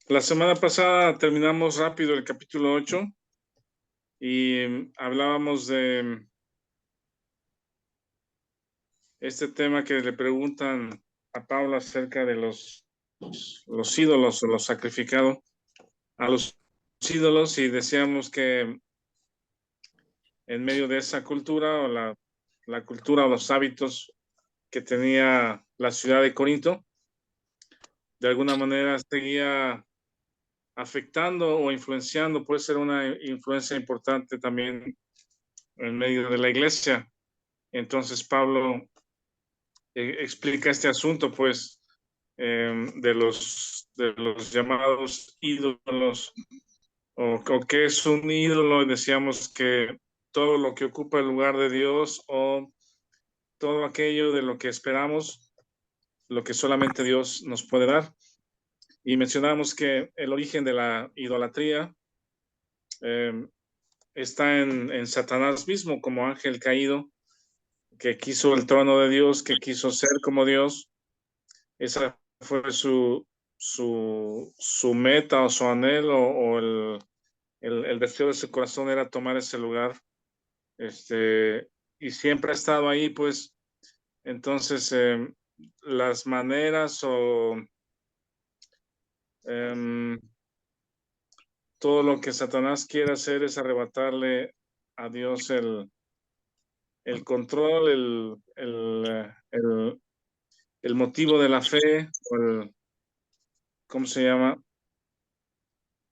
La semana pasada terminamos rápido el capítulo 8 y hablábamos de este tema que le preguntan a Pablo acerca de los ídolos o los sacrificados a los ídolos, y decíamos que en medio de esa cultura o la cultura o los hábitos que tenía la ciudad de Corinto, de alguna manera seguía afectando o influenciando, puede ser una influencia importante también en medio de la iglesia. Entonces Pablo explica este asunto, pues, de los llamados ídolos, o qué es un ídolo. Decíamos que todo lo que ocupa el lugar de Dios, o todo aquello de lo que esperamos, lo que solamente Dios nos puede dar. Y mencionamos que el origen de la idolatría eh, está en Satanás mismo, como ángel caído, que quiso el trono de Dios, que quiso ser como Dios. Esa fue su meta o su anhelo, o el deseo de su corazón era tomar ese lugar. Y siempre ha estado ahí, pues. Entonces, las maneras o em, todo lo que Satanás quiere hacer es arrebatarle a Dios el control, el motivo de la fe, o ¿cómo se llama?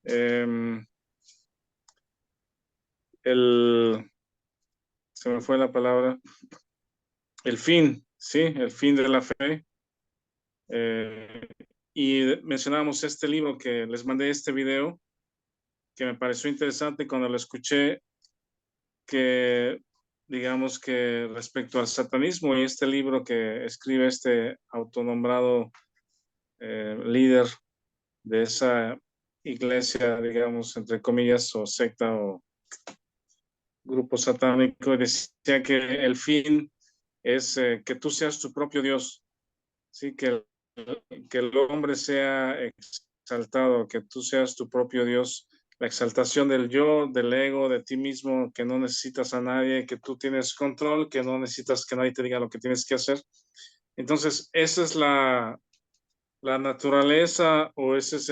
Em, se me fue la palabra, el fin, sí, el fin de la fe. Eh, y mencionábamos este libro, que les mandé este video, que me pareció interesante cuando lo escuché, que digamos que respecto al satanismo, y este libro que escribe este autonombrado líder de esa iglesia, digamos, entre comillas, o secta o grupo satánico, decía que el fin es que tú seas tu propio Dios, ¿sí? Que el hombre sea exaltado, que tú seas tu propio Dios, la exaltación del yo, del ego, de ti mismo, que no necesitas a nadie, que tú tienes control, que no necesitas que nadie te diga lo que tienes que hacer. Entonces, esa es la naturaleza, o ese es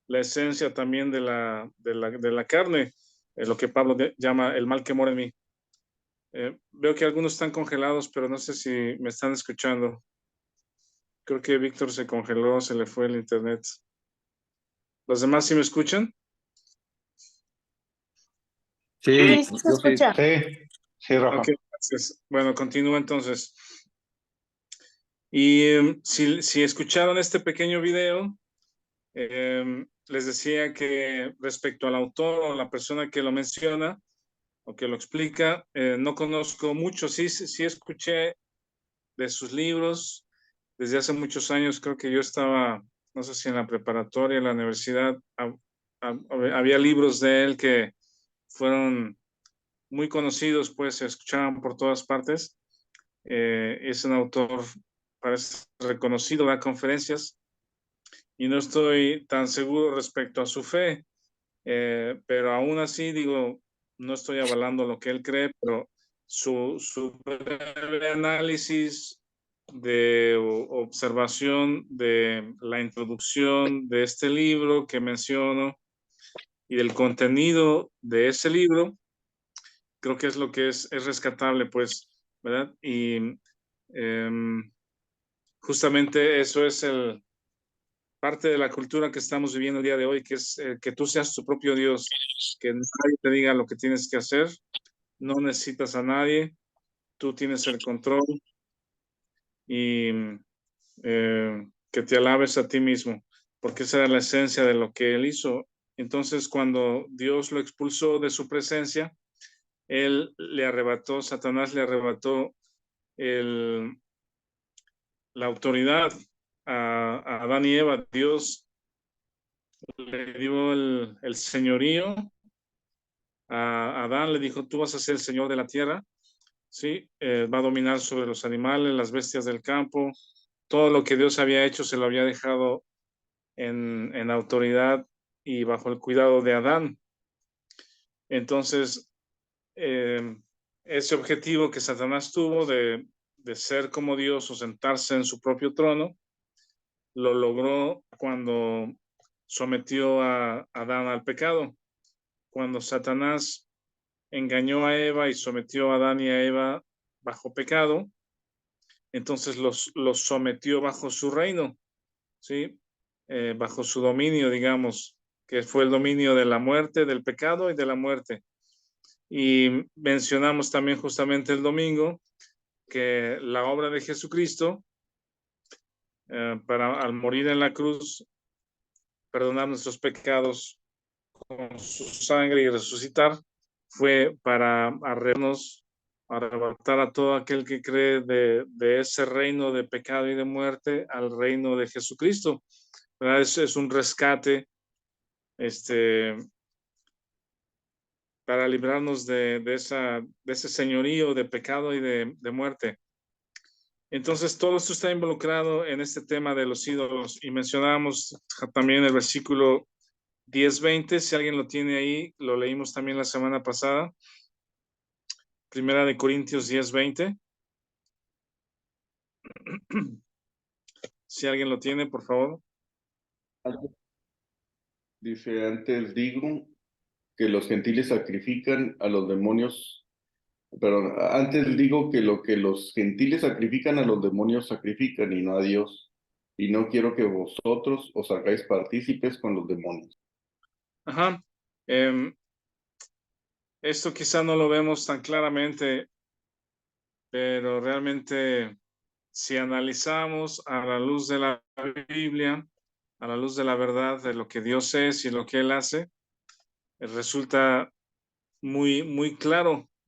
la esencia también de la carne, lo que Pablo llama el mal que mora en mí. Veo que algunos están congelados, pero no sé si me están escuchando. Creo que Víctor se congeló, se le fue el internet. ¿Los demás sí me escuchan? Sí, Sí, sí se yo sí. escucha. Sí, Rafa. Ok, gracias. Bueno, continúo entonces. Y si escucharon este pequeño video, les decía que respecto al autor o la persona que lo menciona o que lo explica, no conozco mucho. Sí escuché de sus libros desde hace muchos años. Creo que yo estaba, no sé si en la preparatoria, en la universidad, había libros de él que fueron muy conocidos, pues se escuchaban por todas partes. Es un autor, parece reconocido, da conferencias, y no estoy tan seguro respecto a su fe, pero aún así digo, no estoy avalando lo que él cree, pero su breve análisis de observación de la introducción de este libro que menciono y del contenido de ese libro, creo que es lo que es rescatable, pues, ¿verdad? Y justamente eso es parte de la cultura que estamos viviendo el día de hoy, que es que tú seas tu propio Dios, que nadie te diga lo que tienes que hacer, no necesitas a nadie, tú tienes el control, y que te alabes a ti mismo, porque esa era la esencia de lo que él hizo. Entonces, cuando Dios lo expulsó de su presencia, él le arrebató, Satanás le arrebató el, la autoridad a Adán y Eva. Dios le dio el señorío a Adán, le dijo, tú vas a ser el señor de la tierra, ¿sí? Va a dominar sobre los animales, las bestias del campo, todo lo que Dios había hecho se lo había dejado en autoridad y bajo el cuidado de Adán. Entonces, ese objetivo que Satanás tuvo de ser como Dios o sentarse en su propio trono, lo logró cuando sometió a Adán al pecado. Cuando Satanás engañó a Eva y sometió a Adán y a Eva bajo pecado, entonces los sometió bajo su reino, ¿sí? Bajo su dominio, digamos, que fue el dominio de la muerte, del pecado y de la muerte. Y mencionamos también justamente el domingo que la obra de Jesucristo, para al morir en la cruz, perdonar nuestros pecados con su sangre y resucitar, fue para arrebatar a todo aquel que cree de ese reino de pecado y de muerte al reino de Jesucristo. ¿Verdad? Es un rescate para librarnos de ese señorío de pecado y de muerte. Entonces, todo esto está involucrado en este tema de los ídolos y mencionábamos también el versículo 10-20, si alguien lo tiene ahí, lo leímos también la semana pasada. Primera de Corintios 10-20. Si alguien lo tiene, por favor. Dice, antes digo que los gentiles sacrifican a los demonios, perdón, antes digo que lo que los gentiles sacrifican a los demonios sacrifican y no a Dios. Y no quiero que vosotros os hagáis partícipes con los demonios. Ajá. Esto quizá no lo vemos tan claramente, pero realmente si analizamos a la luz de la Biblia, a la luz de la verdad de lo que Dios es y lo que Él hace, resulta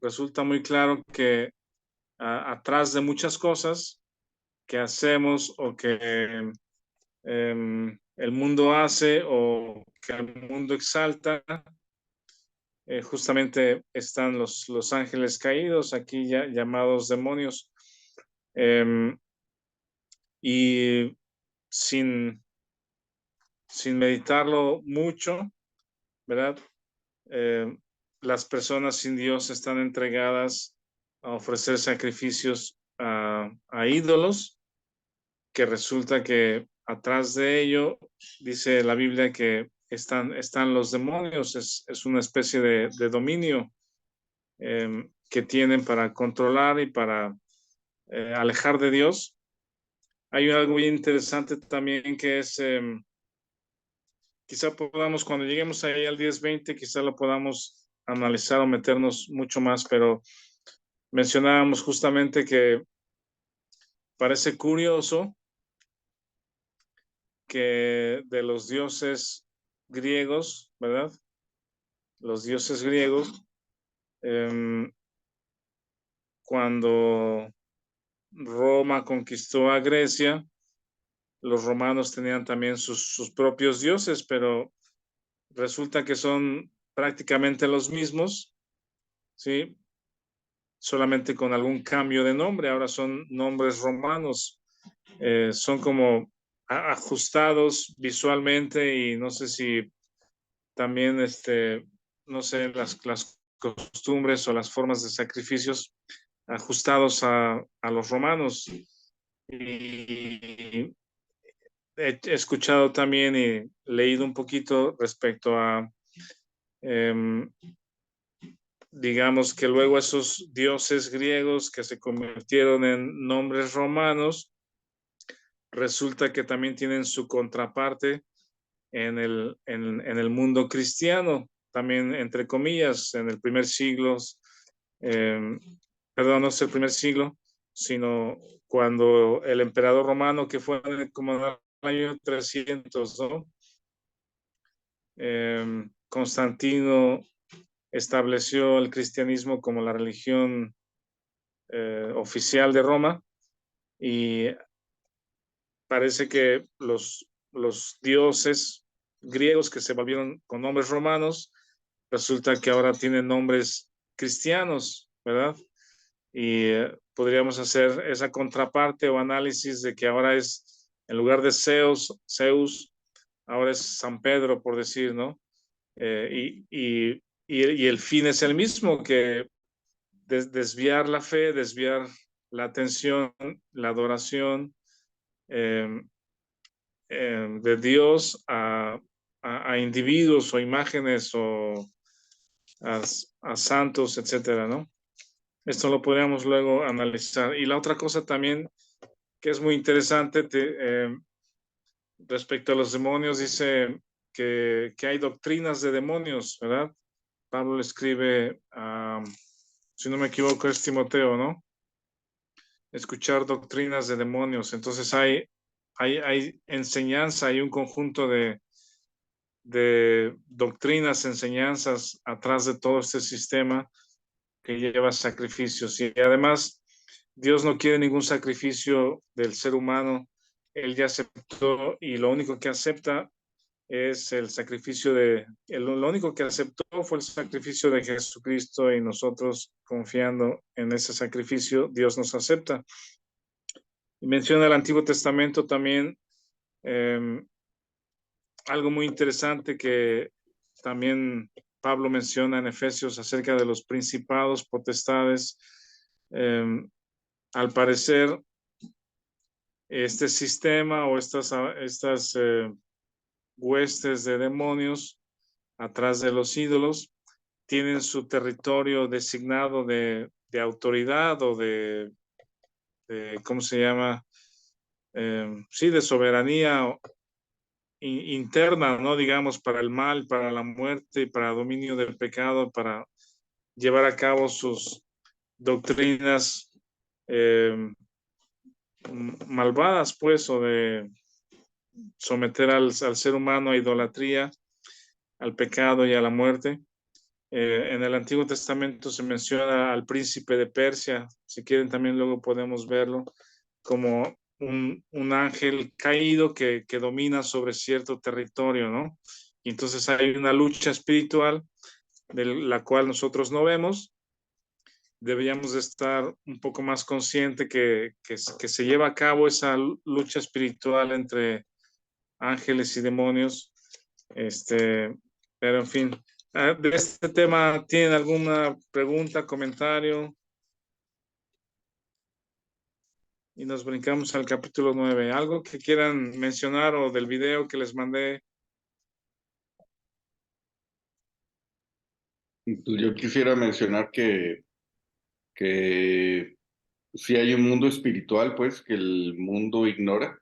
resulta muy claro que atrás de muchas cosas que hacemos o que el mundo hace o que el mundo exalta, justamente están los ángeles caídos, aquí ya llamados demonios. Y sin, sin meditarlo mucho, ¿verdad? Eh, las personas sin Dios están entregadas a ofrecer sacrificios a ídolos, que resulta que atrás de ello, dice la Biblia que están los demonios, es una especie de dominio que tienen para controlar y para alejar de Dios. Hay algo muy interesante también que es, quizá podamos, cuando lleguemos ahí al 10-20, quizá lo podamos analizar o meternos mucho más, pero mencionábamos justamente que parece curioso que de los dioses griegos, ¿verdad? Los dioses griegos, cuando Roma conquistó a Grecia, los romanos tenían también sus propios dioses, pero resulta que son prácticamente los mismos, ¿sí? Solamente con algún cambio de nombre, ahora son nombres romanos, son como ajustados visualmente y no sé si también, no sé, las costumbres o las formas de sacrificios ajustados a los romanos. Y he escuchado también y leído un poquito respecto a, digamos que luego esos dioses griegos que se convirtieron en nombres romanos, resulta que también tienen su contraparte en el mundo cristiano, también entre comillas, en el primer siglo, eh, perdón, no es el primer siglo, sino cuando el emperador romano, que fue como en el año 300, ¿no? Constantino estableció el cristianismo como la religión oficial de Roma y parece que los dioses griegos que se volvieron con nombres romanos, resulta que ahora tienen nombres cristianos, ¿verdad? Y podríamos hacer esa contraparte o análisis de que ahora es, en lugar de Zeus, ahora es San Pedro, por decir, ¿no? Y el fin es el mismo, que desviar la fe, desviar la atención, la adoración eh, de Dios a individuos o imágenes o a santos, etcétera, ¿no? Esto lo podríamos luego analizar. Y la otra cosa también que es muy interesante respecto a los demonios, dice que hay doctrinas de demonios, ¿verdad? Pablo le escribe, si no me equivoco, es Timoteo, ¿no? Escuchar doctrinas de demonios. Entonces hay enseñanza, hay un conjunto de doctrinas, enseñanzas atrás de todo este sistema que lleva sacrificios. Y además, Dios no quiere ningún sacrificio del ser humano. Él ya aceptó y lo único que acepta es el sacrificio lo único que aceptó fue el sacrificio de Jesucristo, y nosotros confiando en ese sacrificio, Dios nos acepta. Y menciona el Antiguo Testamento también, eh, algo muy interesante que también Pablo menciona en Efesios acerca de los principados, potestades. Al parecer, este sistema o estas huestes de demonios atrás de los ídolos tienen su territorio designado de autoridad o ¿cómo se llama? Sí, de soberanía interna, ¿no? Digamos, para el mal, para la muerte, para dominio del pecado, para llevar a cabo sus doctrinas malvadas, pues, o de someter al ser humano a idolatría, al pecado y a la muerte. En el Antiguo Testamento se menciona al príncipe de Persia, si quieren también luego podemos verlo, como un ángel caído que domina sobre cierto territorio, ¿no? Y entonces hay una lucha espiritual de la cual nosotros no vemos. Deberíamos de estar un poco más consciente que se lleva a cabo esa lucha espiritual entre ángeles y demonios. Pero en fin, de este tema, ¿tienen alguna pregunta, comentario? Y nos brincamos al capítulo 9. ¿Algo que quieran mencionar o del video que les mandé? Yo quisiera mencionar que si hay un mundo espiritual, pues, que el mundo ignora,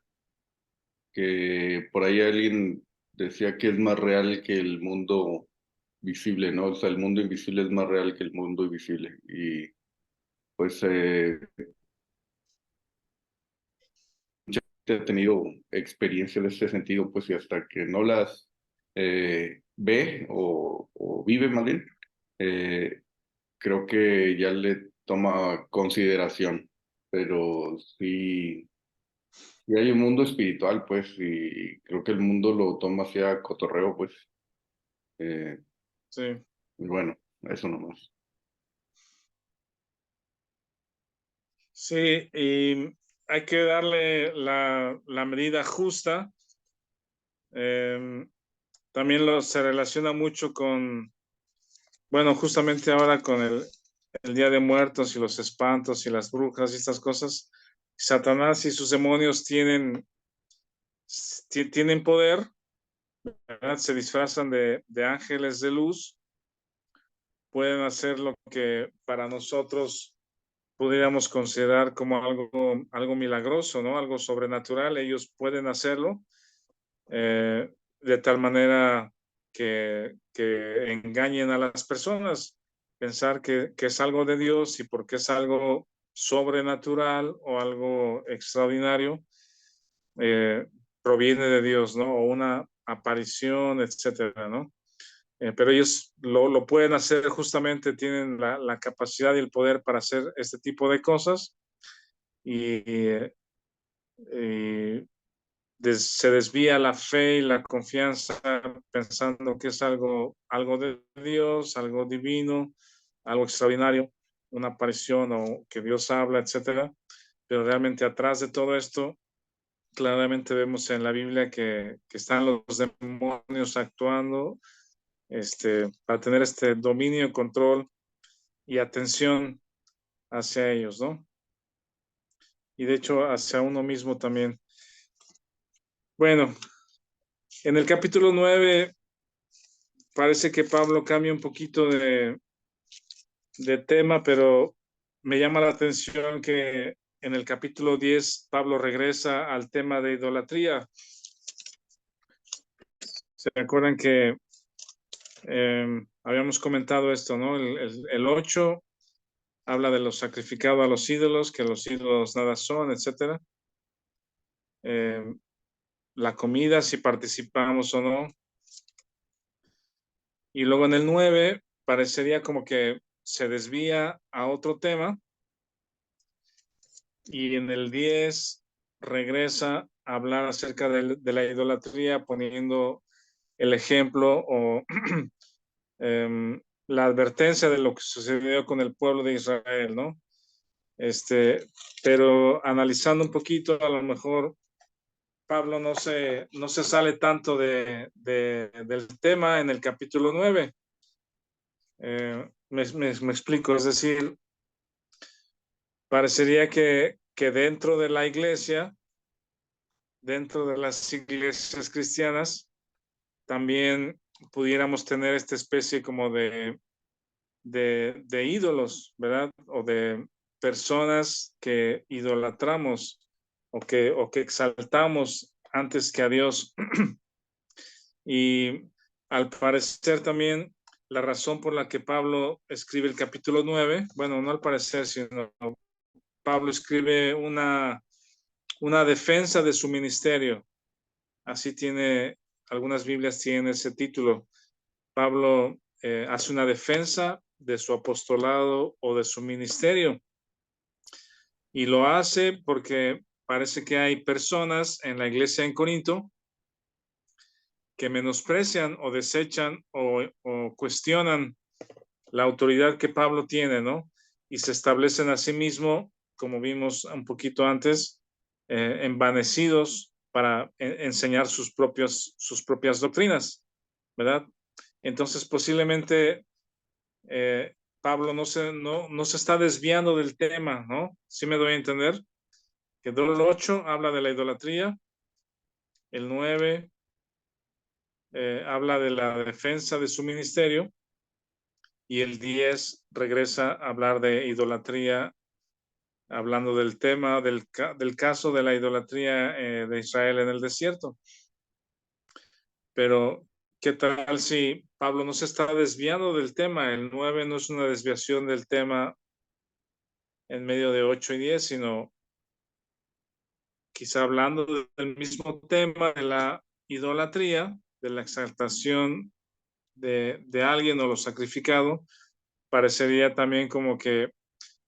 que por ahí alguien decía que es más real que el mundo visible, ¿no? O sea, el mundo invisible es más real que el mundo visible. Y pues he tenido experiencia en este sentido, pues, y hasta que no las ve o vive más bien, eh, creo que ya le toma consideración. Pero sí, sí hay un mundo espiritual, pues, y creo que el mundo lo toma hacia cotorreo, pues. Eh, Sí, y bueno, eso nomás. sí, y hay que darle la medida justa. También se relaciona mucho con, bueno, justamente ahora con el Día de Muertos y los espantos y las brujas y estas cosas. Satanás y sus demonios tienen poder, ¿verdad? Se disfrazan de ángeles de luz, pueden hacer lo que para nosotros pudiéramos considerar como algo milagroso, ¿no? Algo sobrenatural. Ellos pueden hacerlo de tal manera que engañen a las personas, pensar que es algo de Dios, y porque es algo sobrenatural o algo extraordinario, eh, proviene de Dios, ¿no? O una aparición, etcétera, ¿no? Pero ellos lo pueden hacer, justamente tienen la capacidad y el poder para hacer este tipo de cosas, y se desvía la fe y la confianza pensando que es algo de Dios, algo divino, algo extraordinario, una aparición o que Dios habla, etcétera. Pero realmente atrás de todo esto claramente vemos en la Biblia que están los demonios actuando para tener este dominio, control y atención hacia ellos, ¿no? Y de hecho hacia uno mismo también. Bueno, en el capítulo 9 parece que Pablo cambia un poquito de tema, pero me llama la atención que en el capítulo 10 Pablo regresa al tema de idolatría. ¿Se acuerdan que habíamos comentado esto, ¿no? El 8 habla de lo sacrificado a los ídolos, que los ídolos nada son, etcétera. La comida, si participamos o no. Y luego en el 9 parecería como que se desvía a otro tema. Y en el 10 regresa a hablar acerca de la idolatría, poniendo el ejemplo o la advertencia de lo que sucedió con el pueblo de Israel, ¿no? Pero analizando un poquito, a lo mejor Pablo no se sale tanto del tema en el capítulo 9. Me explico, es decir, parecería que dentro de la iglesia, dentro de las iglesias cristianas, también pudiéramos tener esta especie como de ídolos, ¿verdad? O de personas que idolatramos o que exaltamos antes que a Dios. Y al parecer también la razón por la que Pablo escribe el capítulo 9, bueno, no al parecer, sino Pablo escribe una defensa de su ministerio. Así tiene, algunas Biblias tienen ese título. Pablo hace una defensa de su apostolado o de su ministerio. Y lo hace porque parece que hay personas en la iglesia en Corinto que menosprecian o desechan o cuestionan la autoridad que Pablo tiene, ¿no? Y se establecen a sí mismo, como vimos un poquito antes, envanecidos para enseñar sus propias doctrinas, ¿verdad? Entonces, posiblemente Pablo no se está desviando del tema, ¿no? Sí me doy a entender que el 8 habla de la idolatría, el 9 habla de la defensa de su ministerio y el 10 regresa a hablar de idolatría, hablando del tema del caso de la idolatría de Israel en el desierto. Pero, ¿qué tal si Pablo no se está desviando del tema? El 9 no es una desviación del tema en medio de 8 y 10, sino quizá hablando del mismo tema de la idolatría, de la exaltación de alguien o lo sacrificado, parecería también como que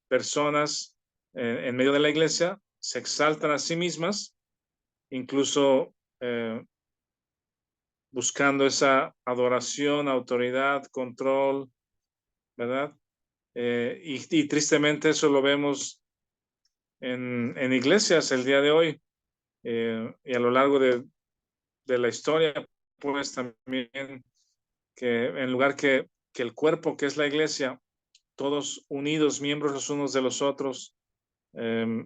personas en medio de la iglesia se exaltan a sí mismas, incluso buscando esa adoración, autoridad, control, ¿verdad? Y tristemente eso lo vemos en iglesias el día de hoy y a lo largo de la historia, pues también que en lugar que el cuerpo, que es la iglesia, todos unidos, miembros los unos de los otros, eh,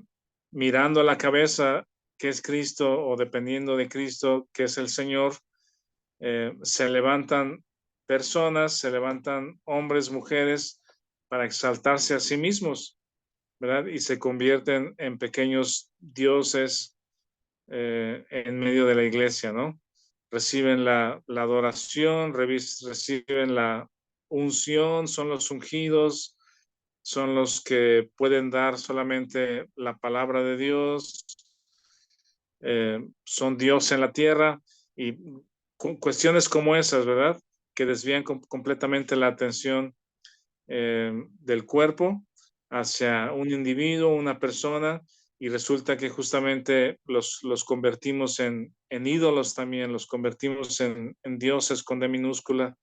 mirando a la cabeza, que es Cristo, o dependiendo de Cristo, que es el Señor, se levantan personas, se levantan hombres, mujeres, para exaltarse a sí mismos, ¿verdad? Y se convierten en pequeños dioses en medio de la iglesia, ¿no? Reciben la adoración, reciben la unción, son los ungidos, son los que pueden dar solamente la palabra de Dios, son Dios en la tierra y cuestiones como esas, ¿verdad? Que desvían completamente la atención del cuerpo hacia un individuo, una persona, y resulta que justamente los convertimos en ídolos también, los convertimos en dioses con D minúscula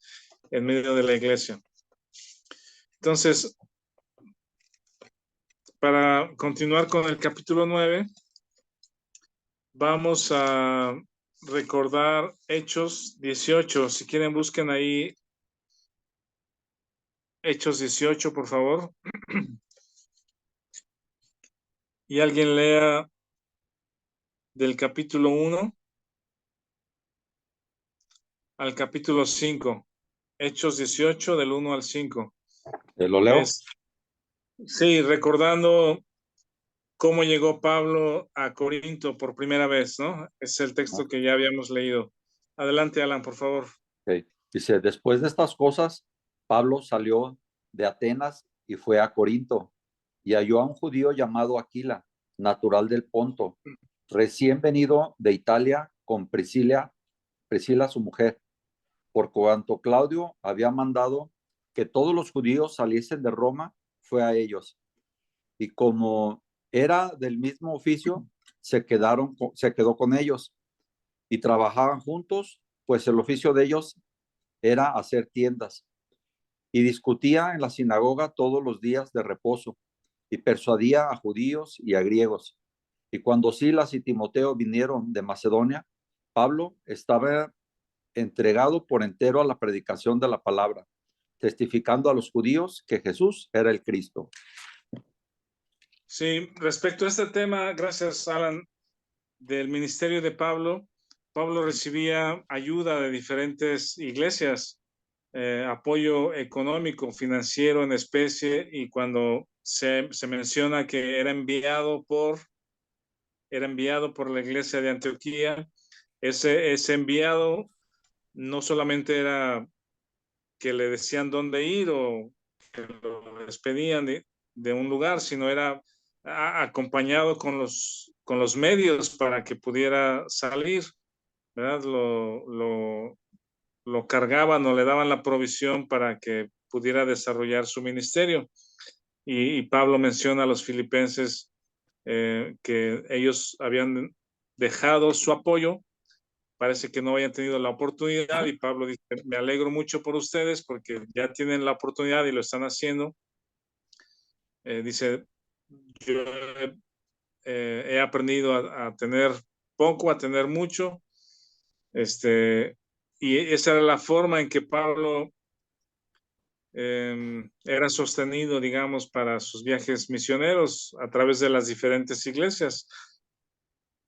en medio de la iglesia. Entonces, para continuar con el capítulo 9, Vamos a recordar Hechos 18. Si quieren, busquen ahí Hechos 18, por favor. Y alguien lea del capítulo 1 al capítulo 5. Hechos 18, del 1 al 5. ¿Lo leo? Sí, recordando cómo llegó Pablo a Corinto por primera vez, ¿no? Es el texto que ya habíamos leído. Adelante, Alan, por favor. Okay. Dice, después de estas cosas, Pablo salió de Atenas y fue a Corinto y halló a un judío llamado Aquila, natural del Ponto, recién venido de Italia con Priscila su mujer, por cuanto Claudio había mandado que todos los judíos saliesen de Roma, fue a ellos. Y como era del mismo oficio, se quedó con ellos y trabajaban juntos, pues el oficio de ellos era hacer tiendas. Y discutía en la sinagoga todos los días de reposo y persuadía a judíos y a griegos. Y cuando Silas y Timoteo vinieron de Macedonia, Pablo estaba entregado por entero a la predicación de la palabra, testificando a los judíos que Jesús era el Cristo. Sí, respecto a este tema, gracias, Alan, del ministerio de Pablo, Pablo recibía ayuda de diferentes iglesias, apoyo económico, financiero en especie, y cuando se menciona que era enviado por la iglesia de Antioquía, ese enviado no solamente era que le decían dónde ir o que lo despedían de un lugar, sino era acompañado con los medios para que pudiera salir, ¿verdad? Lo cargaban o le daban la provisión para que pudiera desarrollar su ministerio. Y Pablo menciona a los filipenses que ellos habían dejado su apoyo, parece que no habían tenido la oportunidad, y Pablo dice, me alegro mucho por ustedes porque ya tienen la oportunidad y lo están haciendo. Dice, yo he aprendido a tener poco, a tener mucho, y esa era la forma en que Pablo era sostenido, digamos, para sus viajes misioneros a través de las diferentes iglesias.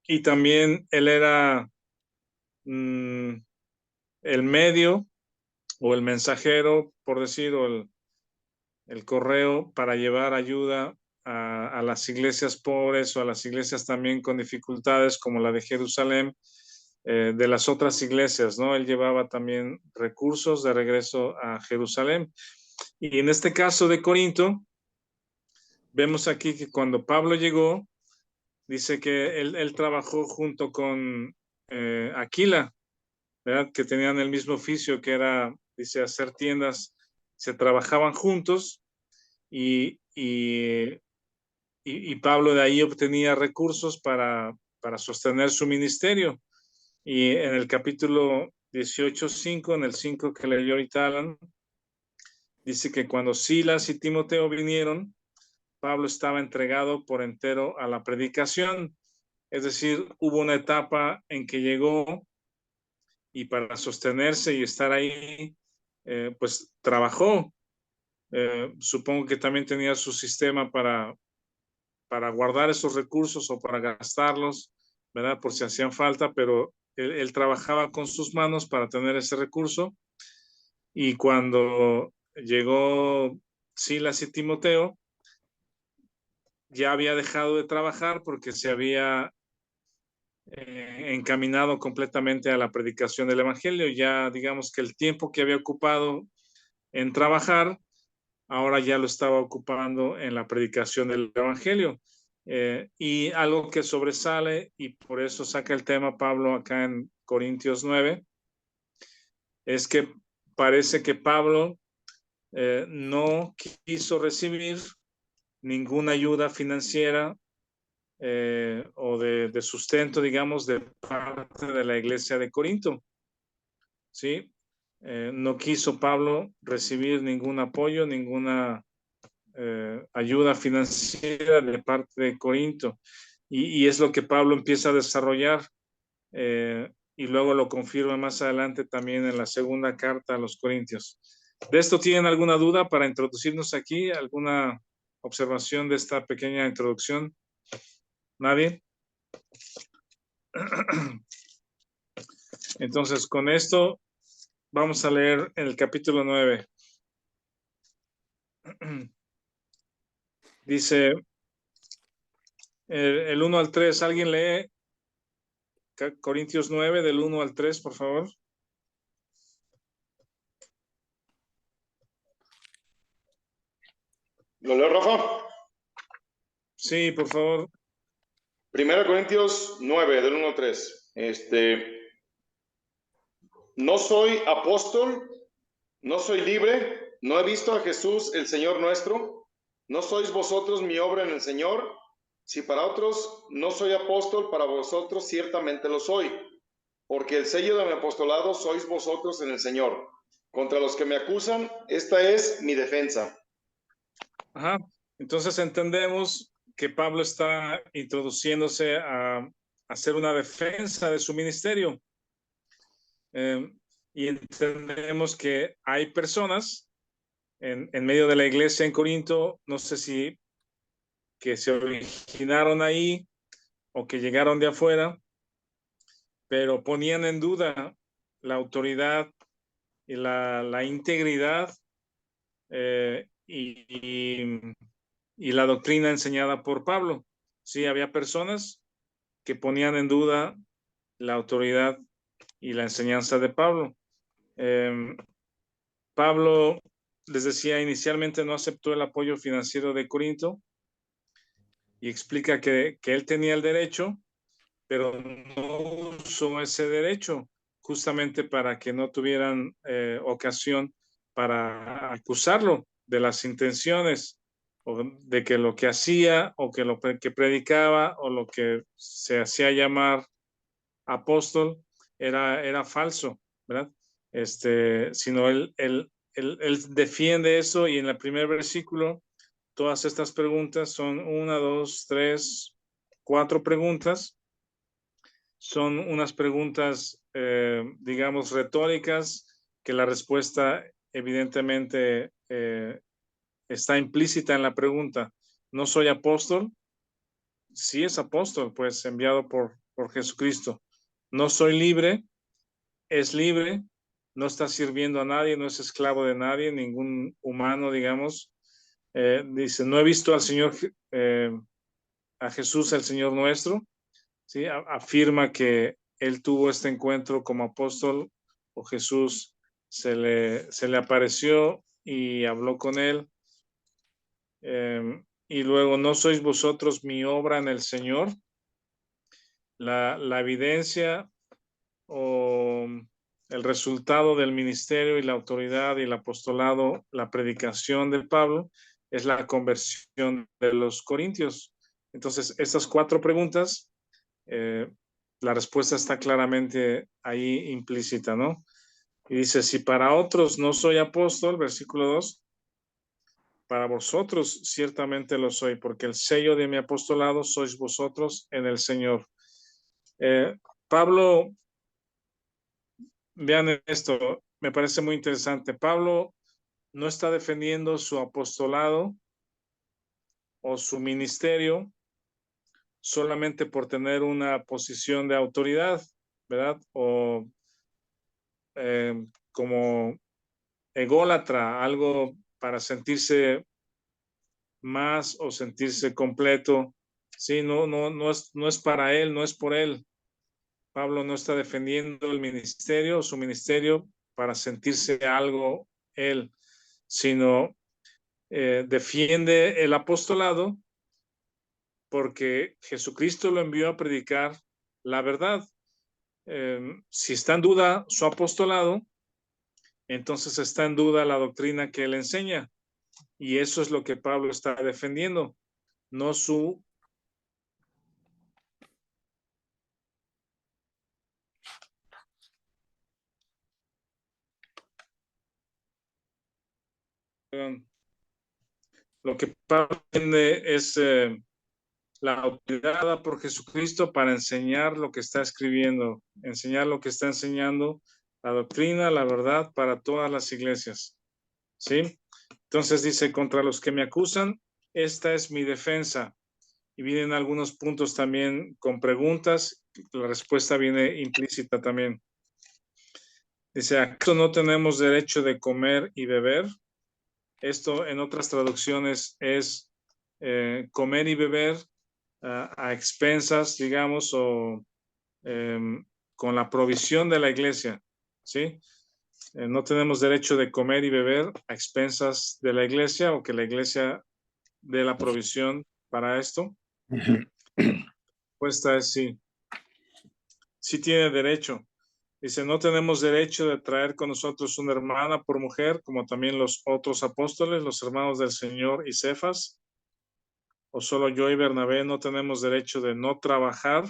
Y también él era el medio o el mensajero, por decir, o el correo para llevar ayuda a las iglesias pobres o a las iglesias también con dificultades como la de Jerusalén, de las otras iglesias, ¿no? Él llevaba también recursos de regreso a Jerusalén. Y en este caso de Corinto, vemos aquí que cuando Pablo llegó, dice que él trabajó junto con Aquila, ¿verdad? Que tenían el mismo oficio, que era, dice, hacer tiendas. Se trabajaban juntos y Pablo de ahí obtenía recursos para sostener su ministerio. Y en el capítulo 18:5, en el 5 que leyó ahorita Alan, dice que cuando Silas y Timoteo vinieron, Pablo estaba entregado por entero a la predicación. Es decir, hubo una etapa en que llegó y para sostenerse y estar ahí, pues trabajó. Supongo que también tenía su sistema para guardar esos recursos o para gastarlos, ¿verdad? Por si hacían falta, pero él trabajaba con sus manos para tener ese recurso. Y cuando llegó Silas y Timoteo, ya había dejado de trabajar porque se había encaminado completamente a la predicación del Evangelio. Ya digamos que el tiempo que había ocupado en trabajar, ahora ya lo estaba ocupando en la predicación del Evangelio. Y algo que sobresale, y por eso saca el tema Pablo acá en Corintios 9, es que parece que Pablo no quiso recibir ninguna ayuda financiera o de sustento, digamos, de parte de la iglesia de Corinto. ¿Sí? No quiso Pablo recibir ningún apoyo, ninguna ayuda financiera de parte de Corinto. y es lo que Pablo empieza a desarrollar y luego lo confirma más adelante también en la segunda carta a los Corintios. ¿De esto tienen alguna duda para introducirnos aquí? ¿Alguna observación de esta pequeña introducción? ¿Nadie? Entonces, con esto vamos a leer el capítulo 9. Dice el 1 al 3. ¿Alguien lee Corintios 9 del 1 al 3, por favor? ¿Lo leo, Rafa? Sí, por favor. 1 Corintios 9, del 1 al 3. No soy apóstol, no soy libre, no he visto a Jesús el Señor nuestro. ¿No sois vosotros mi obra en el Señor? Si para otros no soy apóstol, para vosotros ciertamente lo soy, porque el sello de mi apostolado sois vosotros en el Señor. Contra los que me acusan, esta es mi defensa. Ajá. Entonces entendemos que Pablo está introduciéndose a hacer una defensa de su ministerio. Y entendemos que hay personas en medio de la iglesia en Corinto, no sé si que se originaron ahí o que llegaron de afuera, pero ponían en duda la autoridad y la integridad y la doctrina enseñada por Pablo. Sí, había personas que ponían en duda la autoridad y la enseñanza de Pablo. Pablo, les decía, inicialmente no aceptó el apoyo financiero de Corinto y explica que él tenía el derecho, pero no usó ese derecho justamente para que no tuvieran ocasión para acusarlo de las intenciones o de que lo que hacía o que lo que predicaba o lo que se hacía llamar apóstol era falso, ¿verdad? Sino él defiende eso y en el primer versículo todas estas preguntas son 4 preguntas. Son unas preguntas, digamos, retóricas, que la respuesta evidentemente está implícita en la pregunta. ¿No soy apóstol? Sí es apóstol, pues enviado por Jesucristo. ¿No soy libre? Es libre, no está sirviendo a nadie, no es esclavo de nadie, ningún humano, digamos. Dice, no he visto al Señor, a Jesús, el Señor nuestro. ¿Sí? Afirma que él tuvo este encuentro como apóstol o Jesús se le apareció y habló con él. Y luego, ¿no sois vosotros mi obra en el Señor? La evidencia o el resultado del ministerio y la autoridad y el apostolado, la predicación de Pablo, es la conversión de los corintios. Entonces, estas 4 preguntas, la respuesta está claramente ahí implícita, ¿no? Y dice, si para otros no soy apóstol, versículo 2, para vosotros ciertamente lo soy, porque el sello de mi apostolado sois vosotros en el Señor. Pablo, vean esto, me parece muy interesante. Pablo no está defendiendo su apostolado o su ministerio solamente por tener una posición de autoridad, ¿verdad? O como ególatra, algo para sentirse más o sentirse completo. Sí, no es para él, no es por él. Pablo no está defendiendo el ministerio, su ministerio, para sentirse algo él, sino defiende el apostolado porque Jesucristo lo envió a predicar la verdad. Si está en duda su apostolado, entonces está en duda la doctrina que él enseña. Y eso es lo que Pablo está defendiendo, no su... Lo que Pablo defiende es la autoridad dada por Jesucristo para enseñar lo que está escribiendo, enseñar lo que está enseñando, la doctrina, la verdad para todas las iglesias. ¿Sí? Entonces dice, contra los que me acusan, esta es mi defensa. Y vienen algunos puntos también con preguntas. La respuesta viene implícita también. Dice, ¿acaso no tenemos derecho de comer y beber? Esto en otras traducciones es comer y beber a expensas, digamos, o con la provisión de la iglesia, ¿sí? No tenemos derecho de comer y beber a expensas de la iglesia o que la iglesia dé la provisión para esto. Respuesta es sí. Sí tiene derecho. Dice, no tenemos derecho de traer con nosotros una hermana por mujer, como también los otros apóstoles, los hermanos del Señor y Cefas. O solo yo y Bernabé no tenemos derecho de no trabajar.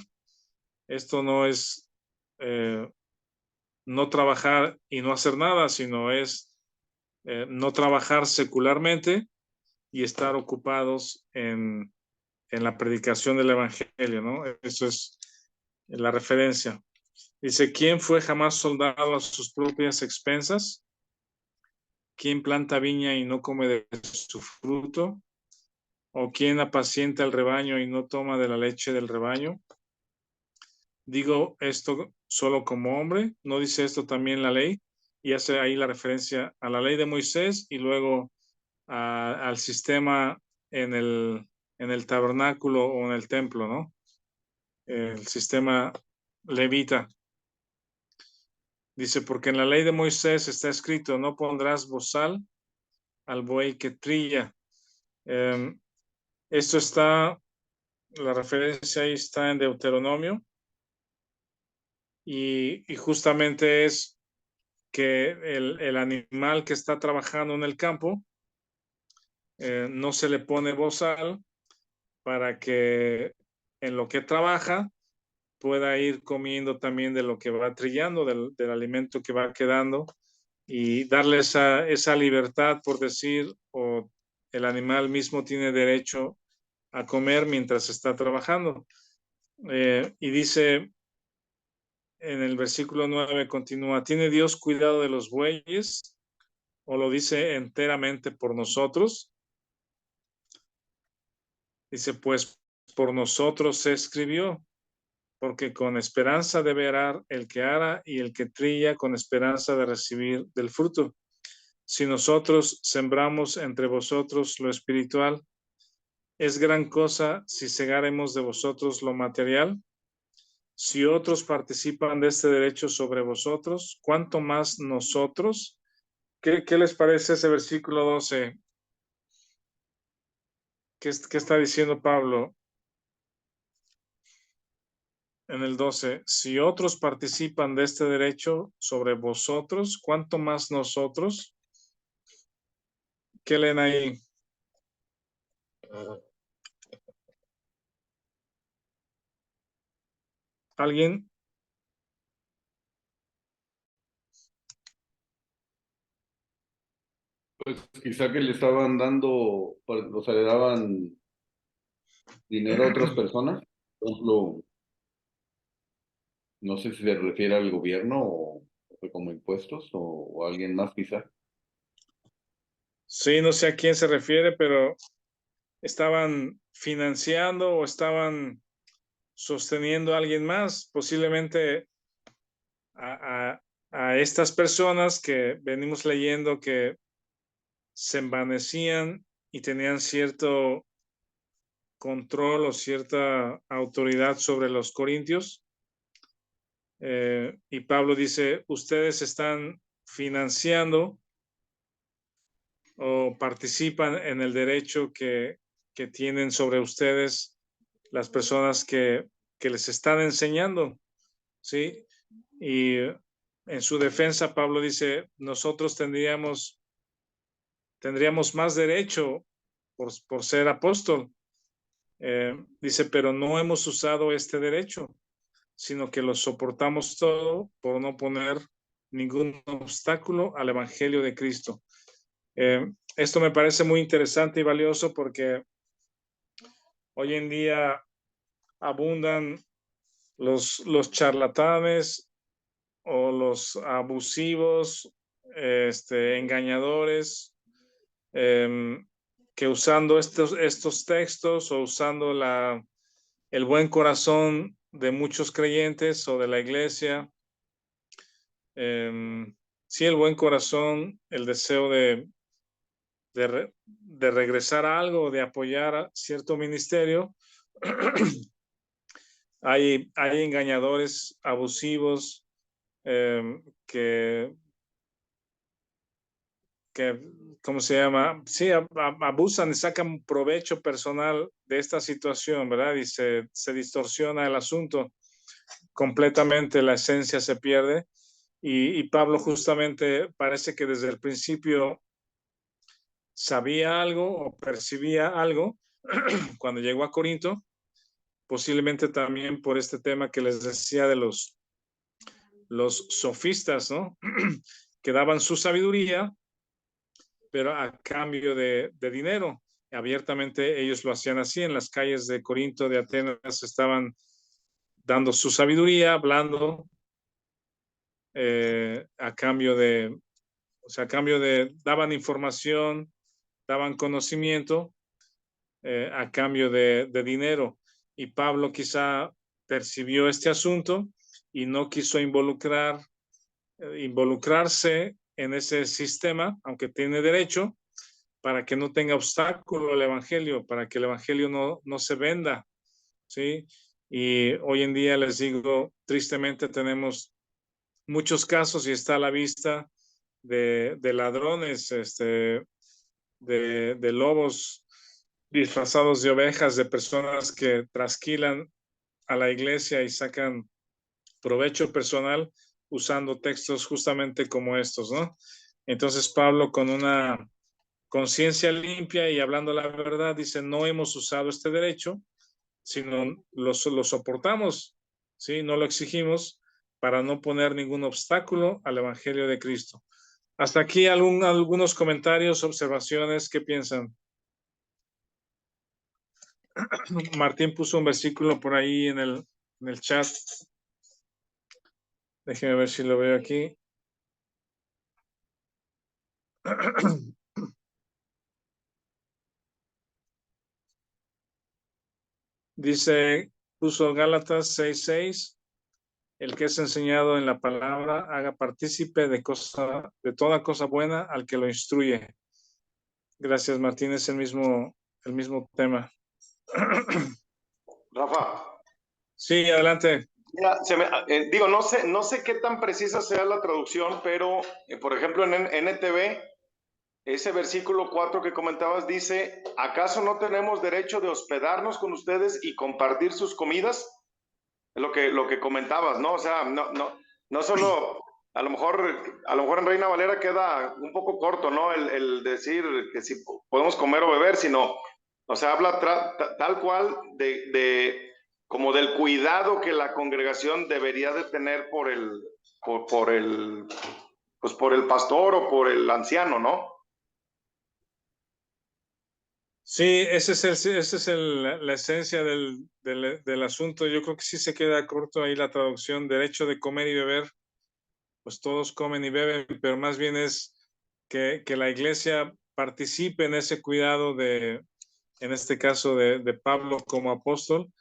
Esto no es no trabajar y no hacer nada, sino es no trabajar secularmente y estar ocupados en la predicación del Evangelio, ¿no? Eso es la referencia. Dice, ¿quién fue jamás soldado a sus propias expensas? ¿Quién planta viña y no come de su fruto? ¿O quién apacienta el rebaño y no toma de la leche del rebaño? Digo esto solo como hombre, ¿no dice esto también la ley? Y hace ahí la referencia a la ley de Moisés y luego al sistema en el tabernáculo o en el templo, ¿no? El sistema levita. Dice, porque en la ley de Moisés está escrito, no pondrás bozal al buey que trilla. Esto está, la referencia ahí está en Deuteronomio y justamente es que el animal que está trabajando en el campo no se le pone bozal para que en lo que trabaja pueda ir comiendo también de lo que va trillando, del alimento que va quedando y darle esa libertad, por decir, o el animal mismo tiene derecho a comer mientras está trabajando. Y dice en el versículo 9, continúa, ¿tiene Dios cuidado de los bueyes o lo dice enteramente por nosotros? Dice, pues por nosotros se escribió, porque con esperanza debe arar el que ara y el que trilla con esperanza de recibir del fruto. Si nosotros sembramos entre vosotros lo espiritual, es gran cosa si segaremos de vosotros lo material. Si otros participan de este derecho sobre vosotros, ¿cuánto más nosotros? ¿Qué les parece ese versículo 12? ¿Qué está diciendo Pablo en el 12? Si otros participan de este derecho sobre vosotros, ¿cuánto más nosotros? ¿Qué leen ahí? ¿Alguien? Pues quizá que le estaban dando, o sea, le daban dinero a otras personas. Por ejemplo, no sé si se refiere al gobierno o como impuestos o a alguien más quizá. Sí, no sé a quién se refiere, pero estaban financiando o estaban sosteniendo a alguien más, posiblemente a estas personas que venimos leyendo que se envanecían y tenían cierto control o cierta autoridad sobre los corintios. Y Pablo dice, ustedes están financiando o participan en el derecho que tienen sobre ustedes las personas que les están enseñando, ¿sí? Y en su defensa, Pablo dice, nosotros tendríamos más derecho por ser apóstol. Dice, pero no hemos usado este derecho, sino que lo soportamos todo por no poner ningún obstáculo al Evangelio de Cristo. Esto me parece muy interesante y valioso porque Hoy en día abundan los charlatanes o los abusivos, engañadores, que usando estos textos o usando el buen corazón de muchos creyentes o de la iglesia, sí, el buen corazón, el deseo de regresar a algo, de apoyar a cierto ministerio. Hay engañadores abusivos, que, ¿cómo se llama? Sí, abusan y sacan provecho personal de esta situación, ¿verdad? Y se distorsiona el asunto completamente, la esencia se pierde. Y Pablo justamente parece que desde el principio sabía algo o percibía algo cuando llegó a Corinto, posiblemente también por este tema que les decía de los sofistas, ¿no? Que daban su sabiduría, pero a cambio de dinero. Abiertamente ellos lo hacían así. En las calles de Corinto, de Atenas, estaban dando su sabiduría, hablando, a cambio de, daban información, daban conocimiento, a cambio de dinero. Y Pablo quizá percibió este asunto y no quiso involucrarse en ese sistema, aunque tiene derecho, para que no tenga obstáculo el evangelio, para que el evangelio no se venda, ¿sí? Y hoy en día, les digo, tristemente tenemos muchos casos y está a la vista de ladrones, de lobos disfrazados de ovejas, de personas que trasquilan a la iglesia y sacan provecho personal usando textos justamente como estos, ¿no? Entonces Pablo, con una conciencia limpia y hablando la verdad, dice, no hemos usado este derecho, sino lo soportamos, ¿sí? No lo exigimos para no poner ningún obstáculo al Evangelio de Cristo. Hasta aquí algunos comentarios, observaciones, ¿qué piensan? Martín puso un versículo por ahí en el chat. Déjenme ver si lo veo aquí. Dice, puso Gálatas 6:6, el que es enseñado en la palabra haga partícipe de toda cosa buena al que lo instruye. Gracias, Martín, es el mismo tema. Rafa. Sí, adelante. Mira, digo, no sé qué tan precisa sea la traducción, pero por ejemplo en NTV, ese versículo 4 que comentabas dice, ¿acaso no tenemos derecho de hospedarnos con ustedes y compartir sus comidas? Es lo que comentabas, ¿no? O sea, no solo, a lo mejor en Reina Valera queda un poco corto, ¿no? El decir que si podemos comer o beber, sino, o sea, habla tal cual como del cuidado que la congregación debería de tener por el pastor o por el anciano, ¿no? Sí, esa es la esencia del asunto. Yo creo que sí se queda corto ahí la traducción, derecho de comer y beber. Pues todos comen y beben, pero más bien es que la iglesia participe en ese cuidado en este caso, de Pablo como apóstol.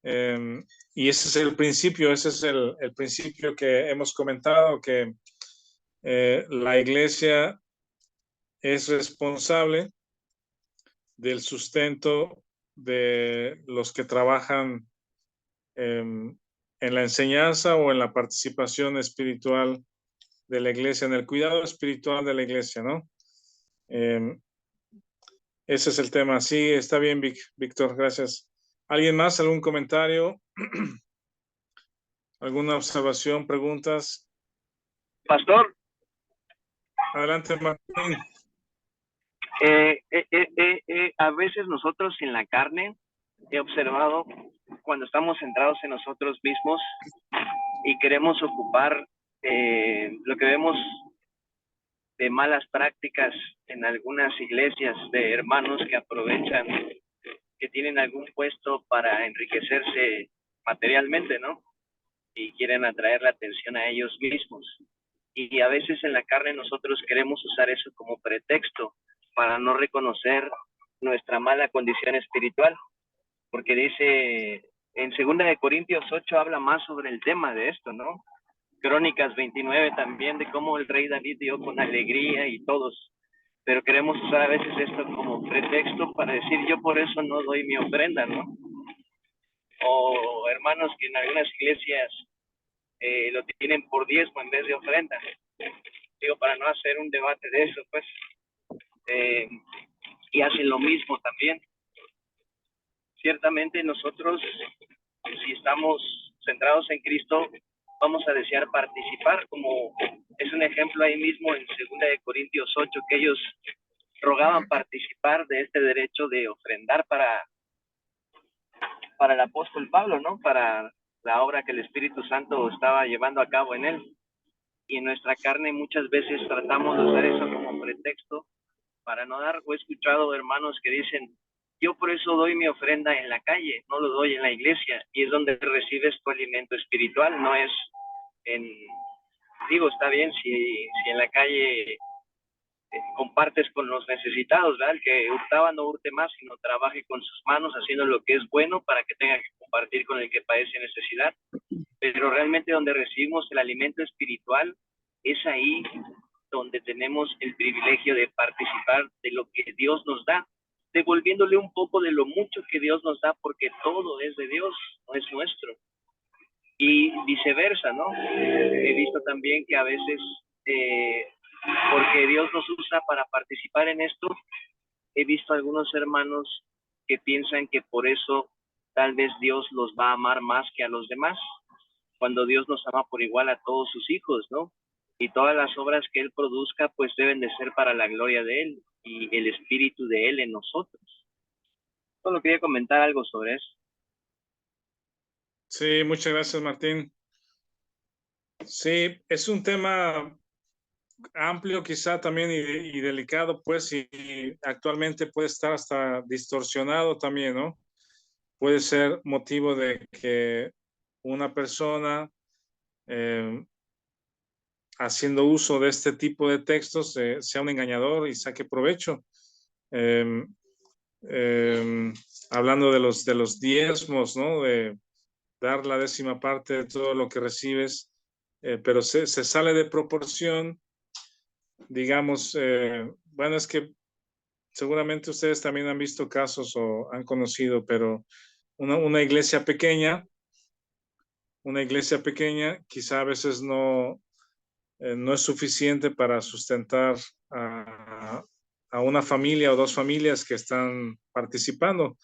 Y ese es el principio, ese es el principio que hemos comentado, que la iglesia es responsable del sustento de los que trabajan en la enseñanza o en la participación espiritual de la iglesia, en el cuidado espiritual de la iglesia, ¿no? Ese es el tema. Sí, está bien, Víctor, gracias. ¿Alguien más? ¿Algún comentario? ¿Alguna observación, preguntas? Pastor, Adelante, Martín. a veces nosotros en la carne, he observado cuando estamos centrados en nosotros mismos y queremos ocupar lo que vemos de malas prácticas en algunas iglesias de hermanos que aprovechan que tienen algún puesto para enriquecerse materialmente, ¿no? Y quieren atraer la atención a ellos mismos. Y a veces en la carne nosotros queremos usar eso como pretexto para no reconocer nuestra mala condición espiritual, porque dice en 2 Corintios 8 habla más sobre el tema de esto, ¿no? Crónicas 29 también, de cómo el rey David dio con alegría y todos, pero queremos usar a veces esto como pretexto para decir yo por eso no doy mi ofrenda, ¿no? O hermanos que en algunas iglesias lo tienen por diezmo en vez de ofrenda. Digo, para no hacer un debate de eso, pues, y hacen lo mismo también. Ciertamente nosotros, si estamos centrados en Cristo, vamos a desear participar, como es un ejemplo ahí mismo en 2 Corintios 8, que ellos rogaban participar de este derecho de ofrendar para el apóstol Pablo, ¿no? Para la obra que el Espíritu Santo estaba llevando a cabo en él. Y en nuestra carne muchas veces tratamos de usar eso como pretexto para no dar. O he escuchado hermanos que dicen, yo por eso doy mi ofrenda en la calle, no lo doy en la iglesia, y es donde recibes tu alimento espiritual, no es digo, está bien si en la calle compartes con los necesitados, ¿verdad? El que hurtaba no hurte más, sino trabaje con sus manos haciendo lo que es bueno para que tenga que compartir con el que padece necesidad. Pero realmente donde recibimos el alimento espiritual es ahí donde tenemos el privilegio de participar de lo que Dios nos da, devolviéndole un poco de lo mucho que Dios nos da, porque todo es de Dios, no es nuestro. Y viceversa, ¿no? He visto también que a veces, porque Dios nos usa para participar en esto, he visto algunos hermanos que piensan que por eso tal vez Dios los va a amar más que a los demás, cuando Dios nos ama por igual a todos sus hijos, ¿no? Y todas las obras que Él produzca, pues deben de ser para la gloria de Él y el Espíritu de Él en nosotros. Solo quería comentar algo sobre eso. Sí, muchas gracias, Martín. Sí, es un tema amplio quizá también y delicado, pues, y actualmente puede estar hasta distorsionado también, ¿no? Puede ser motivo de que una persona haciendo uso de este tipo de textos sea un engañador y saque provecho. Hablando de los diezmos, ¿no? De dar la 10ª parte de todo lo que recibes, pero se sale de proporción, digamos, bueno, es que seguramente ustedes también han visto casos o han conocido, pero una iglesia pequeña quizá a veces no es suficiente para sustentar a una familia o 2 familias que están participando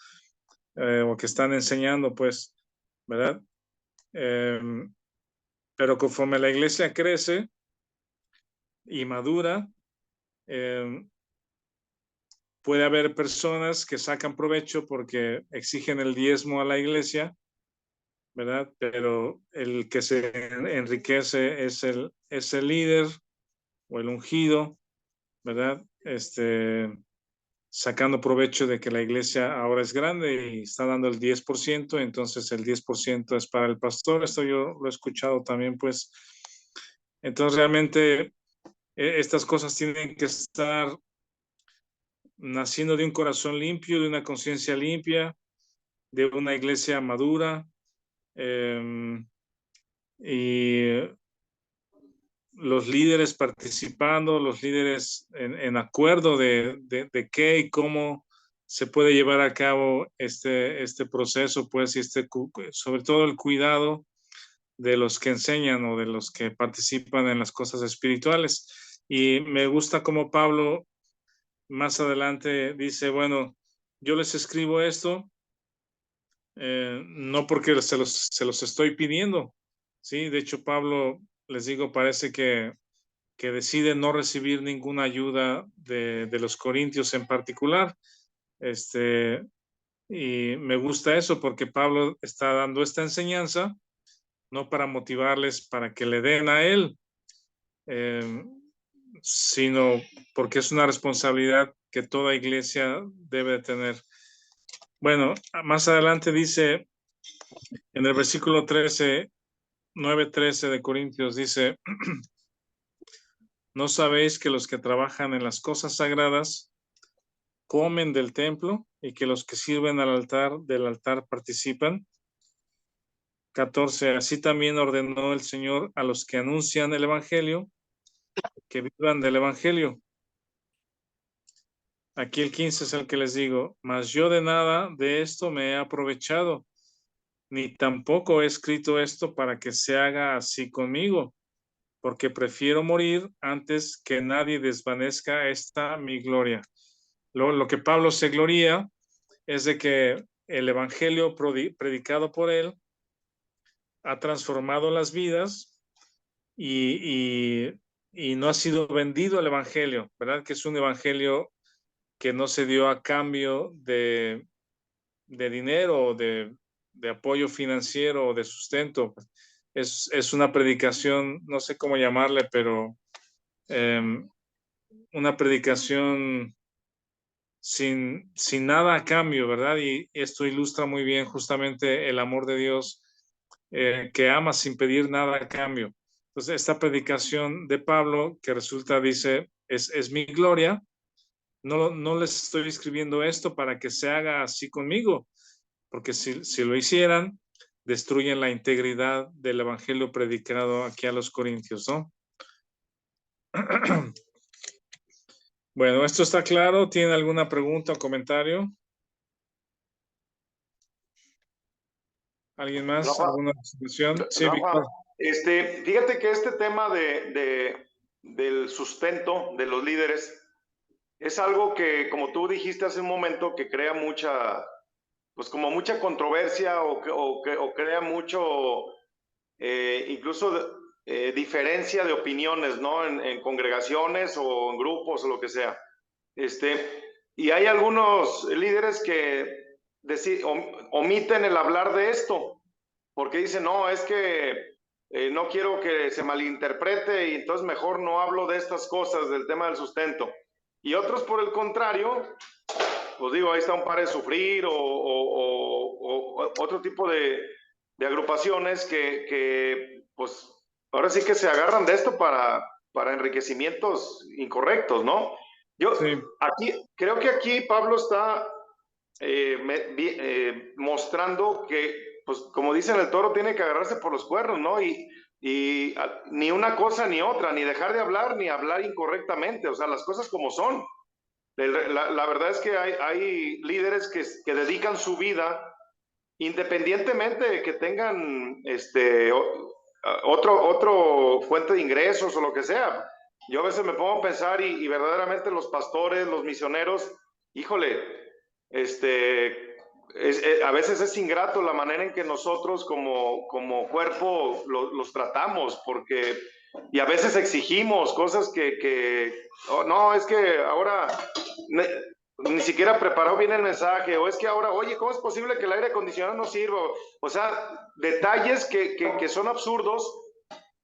o que están enseñando, pues, ¿verdad? Pero conforme la iglesia crece y madura, puede haber personas que sacan provecho porque exigen el diezmo a la iglesia, ¿verdad? Pero el que se enriquece es el líder o el ungido, ¿verdad? Sacando provecho de que la iglesia ahora es grande y está dando el 10%, entonces el 10% es para el pastor. Esto yo lo he escuchado también, pues. Entonces realmente estas cosas tienen que estar naciendo de un corazón limpio, de una conciencia limpia, de una iglesia madura, y los líderes participando, los líderes en acuerdo de qué y cómo se puede llevar a cabo este proceso, pues, y sobre todo el cuidado de los que enseñan o de los que participan en las cosas espirituales. Y me gusta como Pablo más adelante dice, bueno, yo les escribo esto, no porque se los estoy pidiendo, ¿sí? De hecho, Pablo, les digo, parece que decide no recibir ninguna ayuda de los corintios en particular. Y me gusta eso porque Pablo está dando esta enseñanza, no para motivarles para que le den a él, sino porque es una responsabilidad que toda iglesia debe tener. Bueno, más adelante dice, en el versículo 13, 9:13 de Corintios, dice, ¿no sabéis que los que trabajan en las cosas sagradas comen del templo y que los que sirven del altar participan? 14, así también ordenó el Señor a los que anuncian el evangelio que vivan del evangelio. Aquí el 15 es el que les digo, mas yo de nada de esto me he aprovechado, ni tampoco he escrito esto para que se haga así conmigo, porque prefiero morir antes que nadie desvanezca esta mi gloria. Lo que Pablo se gloría es de que el evangelio predicado por él ha transformado las vidas y no ha sido vendido el evangelio, ¿verdad? Que es un evangelio que no se dio a cambio de dinero o de apoyo financiero o de sustento. Es una predicación, no sé cómo llamarle, pero una predicación sin nada a cambio, ¿verdad? Y esto ilustra muy bien justamente el amor de Dios que ama sin pedir nada a cambio. Entonces, esta predicación de Pablo que resulta, dice, es mi gloria. No les estoy escribiendo esto para que se haga así conmigo, porque si lo hicieran, destruyen la integridad del evangelio predicado aquí a los corintios, ¿no? Bueno, esto está claro. ¿Tiene alguna pregunta o comentario? ¿Alguien más? Rafa, ¿Alguna observación? Sí, Rafa, Víctor. fíjate que este tema del sustento de los líderes es algo que, como tú dijiste hace un momento, que crea pues como mucha controversia o crea mucho, incluso diferencia de opiniones, ¿no? En congregaciones o en grupos o lo que sea. Y hay algunos líderes que omiten el hablar de esto, porque dicen, no, es que no quiero que se malinterprete y entonces mejor no hablo de estas cosas, del tema del sustento. Y otros, por el contrario, pues digo, ahí está un par de sufrir o otro tipo de agrupaciones que, pues, ahora sí que se agarran de esto para enriquecimientos incorrectos, ¿no? Yo Sí. creo que aquí Pablo está mostrando que, pues, como dicen, el toro tiene que agarrarse por los cuernos, ¿no? Y ni una cosa ni otra, ni dejar de hablar, ni hablar incorrectamente, o sea, las cosas como son. La verdad es que hay líderes que dedican su vida, independientemente de que tengan otro fuente de ingresos o lo que sea. Yo a veces me pongo a pensar y verdaderamente los pastores, los misioneros, híjole, a veces es ingrato la manera en que nosotros como cuerpo los tratamos, porque y a veces exigimos cosas oh, no, es que ahora ni siquiera preparó bien el mensaje, o es que ahora, oye, ¿cómo es posible que el aire acondicionado no sirva? O sea, detalles que son absurdos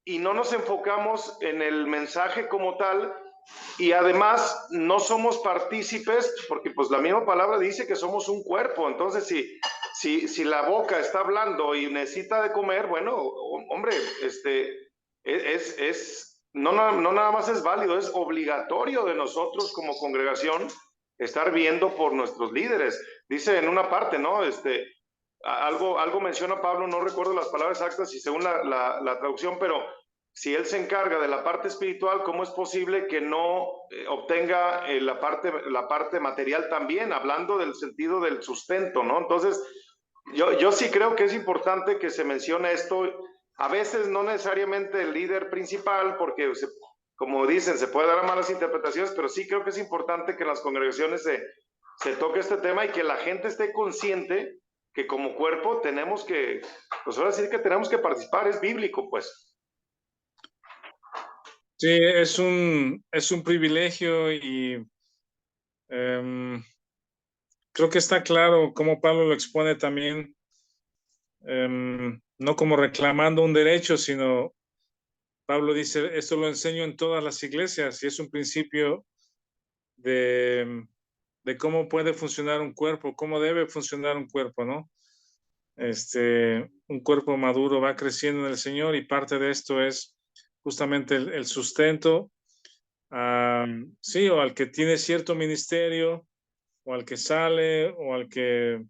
y no nos enfocamos en el mensaje como tal, y además no somos partícipes, porque pues la misma palabra dice que somos un cuerpo. Entonces si la boca está hablando y necesita de comer, bueno, hombre, no nada más es válido, es obligatorio de nosotros como congregación estar viendo por nuestros líderes. Dice en una parte, ¿no? Algo menciona Pablo, no recuerdo las palabras exactas y según la traducción, pero si él se encarga de la parte espiritual, ¿cómo es posible que no obtenga la parte material también? Hablando del sentido del sustento, ¿no? Entonces, yo sí creo que es importante que se mencione esto. A veces no necesariamente el líder principal, porque como dicen, se puede dar a malas interpretaciones, pero sí creo que es importante que en las congregaciones se toque este tema y que la gente esté consciente que como cuerpo tenemos que, pues ahora sí que tenemos que participar, es bíblico, pues. Sí, es un privilegio y creo que está claro cómo Pablo lo expone también, no como reclamando un derecho, sino Pablo dice, esto lo enseño en todas las iglesias y es un principio de de cómo puede funcionar un cuerpo, cómo debe funcionar un cuerpo, ¿no? Un cuerpo maduro va creciendo en el Señor y parte de esto es justamente el sustento, sí, o al que tiene cierto ministerio, o al que sale, o al que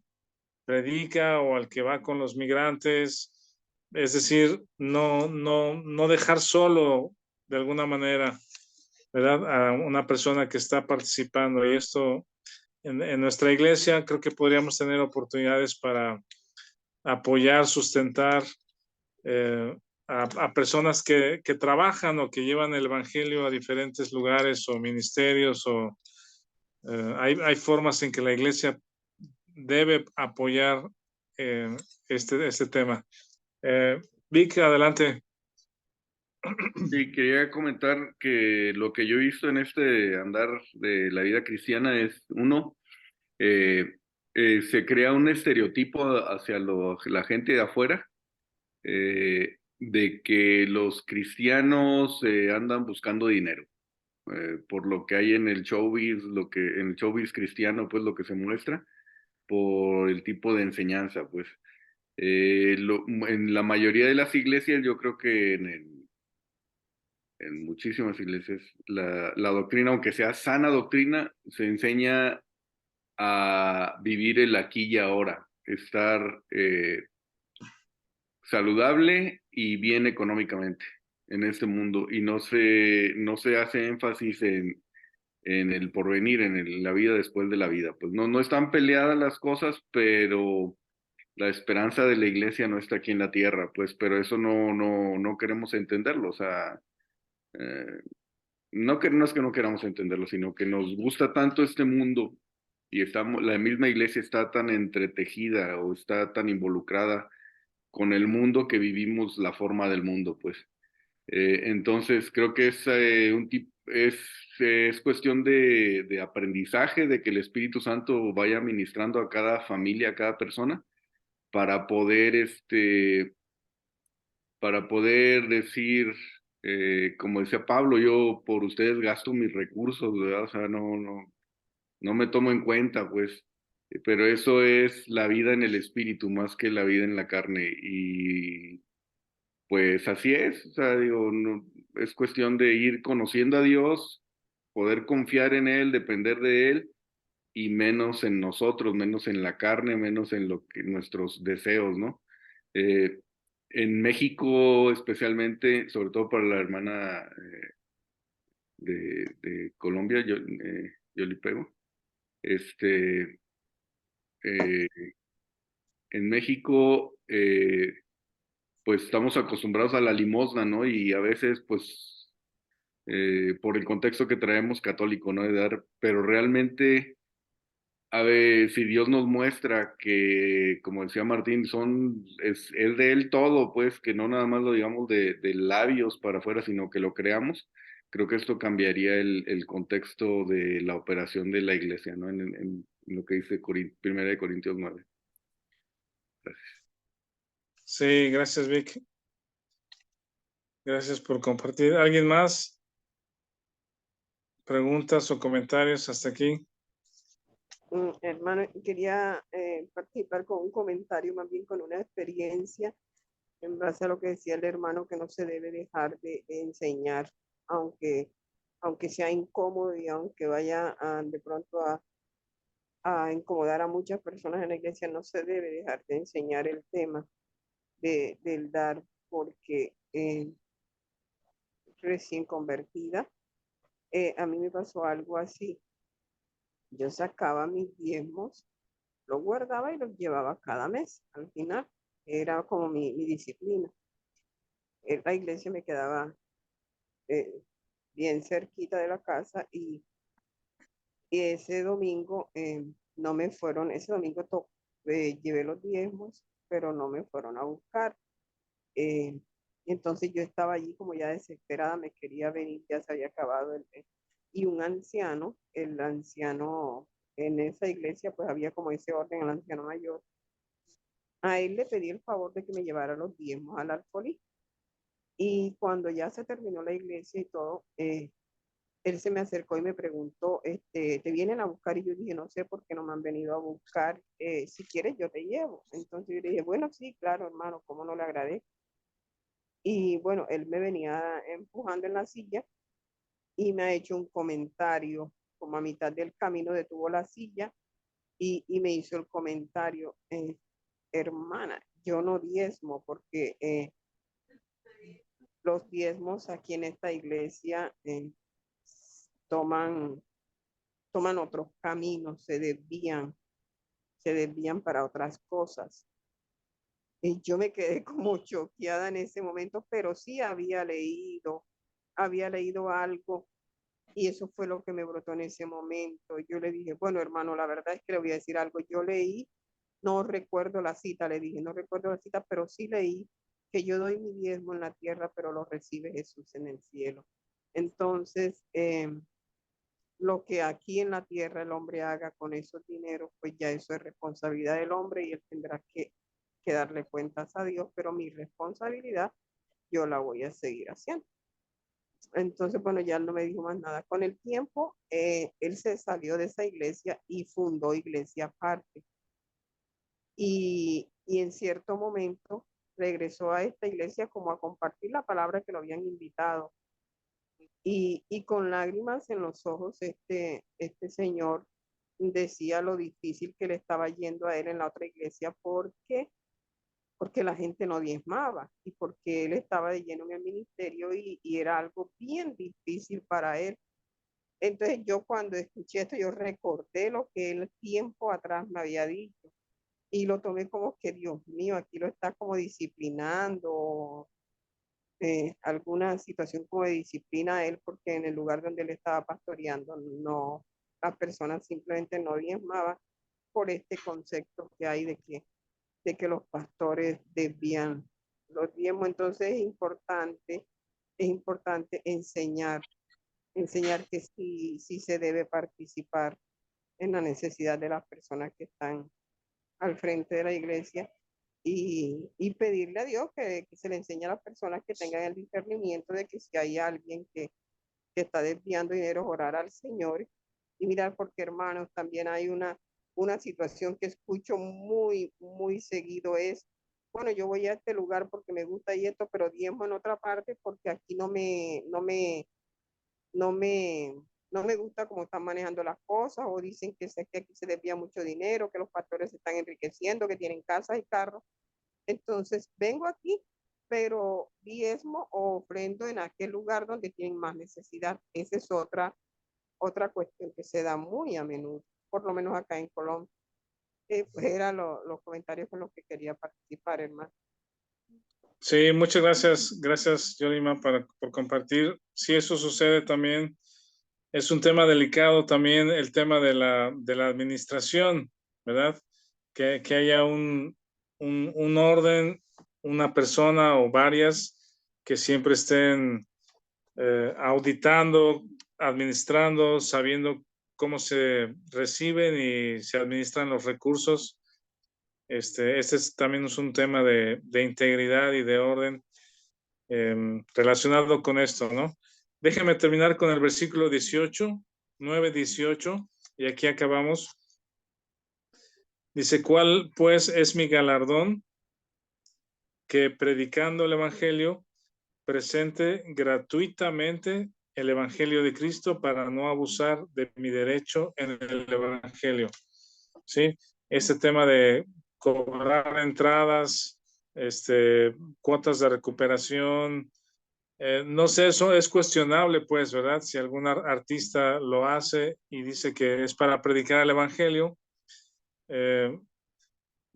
predica, o al que va con los migrantes. Es decir, no dejar solo de alguna manera, ¿verdad? A una persona que está participando. Y esto en nuestra iglesia creo que podríamos tener oportunidades para apoyar, sustentar a personas que trabajan o que llevan el evangelio a diferentes lugares o ministerios o hay formas en que la iglesia debe apoyar este tema. Vic, adelante. Sí, quería comentar que lo que yo he visto en este andar de la vida cristiana es, uno, se crea un estereotipo hacia la gente de afuera, de que los cristianos andan buscando dinero. Por lo que hay en el showbiz, en el showbiz cristiano, pues lo que se muestra, por el tipo de enseñanza, pues. En la mayoría de las iglesias, yo creo que en muchísimas iglesias, la doctrina, aunque sea sana doctrina, se enseña a vivir el aquí y ahora, estar saludable y bien económicamente en este mundo, y no se hace énfasis en el porvenir, la vida después de la vida. Pues no están peleadas las cosas, pero la esperanza de la iglesia no está aquí en la tierra, pues, pero eso no queremos entenderlo, o sea, eh, no es que no queramos entenderlo, sino que nos gusta tanto este mundo y la misma iglesia está tan entretejida o está tan involucrada con el mundo que vivimos la forma del mundo, pues. Entonces creo que es cuestión de aprendizaje, de que el Espíritu Santo vaya ministrando a cada familia, a cada persona, para poder, para poder decir, como decía Pablo, yo por ustedes gasto mis recursos, ¿verdad? O sea, no me tomo en cuenta, pues, pero eso es la vida en el Espíritu más que la vida en la carne. Y pues así es, o sea, digo, es cuestión de ir conociendo a Dios, poder confiar en Él, depender de Él, y menos en nosotros, menos en la carne, menos en lo que nuestros deseos, ¿no? Eh, en México, especialmente, sobre todo para la hermana de Colombia, Yoli Pego, este, eh, en México, pues estamos acostumbrados a la limosna, ¿no? Y a veces, pues, por el contexto que traemos católico, ¿no? De dar, pero realmente, a ver, si Dios nos muestra que, como decía Martín, es de Él todo, pues, que no nada más lo digamos de labios para afuera, sino que lo creamos, creo que esto cambiaría el contexto de la operación de la iglesia, ¿no? En lo que dice Primera de Corintios 9. Gracias. Sí, gracias, Vic. Gracias por compartir. ¿Alguien más? ¿Preguntas o comentarios hasta aquí? Hermano, quería participar con un comentario, más bien con una experiencia en base a lo que decía el hermano, que no se debe dejar de enseñar, aunque sea incómodo y aunque vaya de pronto a incomodar a muchas personas en la iglesia, no se debe dejar de enseñar el tema del dar, porque recién convertida, a mí me pasó algo así. Yo sacaba mis diezmos, los guardaba y los llevaba cada mes. Al final era como mi disciplina. La iglesia me quedaba bien cerquita de la casa y ese domingo no me fueron, ese domingo llevé los diezmos, pero no me fueron a buscar. Entonces yo estaba allí como ya desesperada, me quería venir, ya se había acabado y un anciano, el anciano en esa iglesia, pues había como ese orden, el anciano mayor. A él le pedí el favor de que me llevara los diezmos al alfolí. Y cuando ya se terminó la iglesia y todo, él se me acercó y me preguntó, ¿te vienen a buscar? Y yo dije, no sé por qué no me han venido a buscar, si quieres yo te llevo. Entonces yo le dije, bueno, sí, claro, hermano, ¿cómo no le agradezco? Y bueno, él me venía empujando en la silla y me ha hecho un comentario, como a mitad del camino detuvo la silla y me hizo el comentario, hermana, yo no diezmo porque los diezmos aquí en esta iglesia toman, toman otros caminos, se desvían para otras cosas. Y yo me quedé como choqueada en ese momento, pero sí había leído algo y eso fue lo que me brotó en ese momento. Yo le dije, bueno, hermano, la verdad es que le voy a decir algo. Yo leí, no recuerdo la cita, le dije, no recuerdo la cita, pero sí leí que yo doy mi diezmo en la tierra, pero lo recibe Jesús en el cielo. Entonces, lo que aquí en la tierra el hombre haga con esos dineros, pues ya eso es responsabilidad del hombre y él tendrá que darle cuentas a Dios, pero mi responsabilidad yo la voy a seguir haciendo. Entonces, bueno, ya no me dijo más nada. Con el tiempo, él se salió de esa iglesia y fundó iglesia aparte. Y en cierto momento regresó a esta iglesia como a compartir la palabra que lo habían invitado. Y con lágrimas en los ojos, este señor decía lo difícil que le estaba yendo a él en la otra iglesia porque la gente no diezmaba y porque él estaba de lleno en el ministerio y era algo bien difícil para él. Entonces yo cuando escuché esto, yo recordé lo que él tiempo atrás me había dicho y lo tomé como que, Dios mío, aquí lo está como disciplinando, alguna situación como de disciplina a él, porque en el lugar donde él estaba pastoreando, no, las personas simplemente no diezmaban por este concepto que hay de que los pastores desvían los diezmos. Entonces es importante enseñar que sí se debe participar en la necesidad de las personas que están al frente de la iglesia y pedirle a Dios que se le enseñe a las personas que tengan el discernimiento de que si hay alguien que está desviando dinero, orar al Señor y mirar, porque hermanos, también hay una situación que escucho muy, muy seguido es, bueno, yo voy a este lugar porque me gusta y esto, pero diezmo en otra parte porque aquí no me, no me gusta cómo están manejando las cosas, o dicen que aquí se desvía mucho dinero, que los pastores se están enriqueciendo, que tienen casas y carros. Entonces, vengo aquí, pero diezmo o ofrendo en aquel lugar donde tienen más necesidad. Esa es otra cuestión que se da muy a menudo, por lo menos acá en Colombia. Pues eran los comentarios con los que quería participar, hermano. Sí, muchas gracias, gracias, Yolima, por compartir. Sí, eso sucede también. Es un tema delicado también el tema de la administración, ¿verdad? Que haya un orden, una persona o varias que siempre estén auditando, administrando, sabiendo cómo se reciben y se administran los recursos. Este también es un tema de integridad y de orden relacionado con esto, ¿no? Déjame terminar con el versículo 18, 9:18, y aquí acabamos. Dice, ¿cuál pues es mi galardón? Que predicando el evangelio, presente gratuitamente el evangelio de Cristo para no abusar de mi derecho en el evangelio. ¿Sí? Este tema de cobrar entradas, cuotas de recuperación, no sé, eso es cuestionable, pues, ¿verdad? Si algún artista lo hace y dice que es para predicar el evangelio,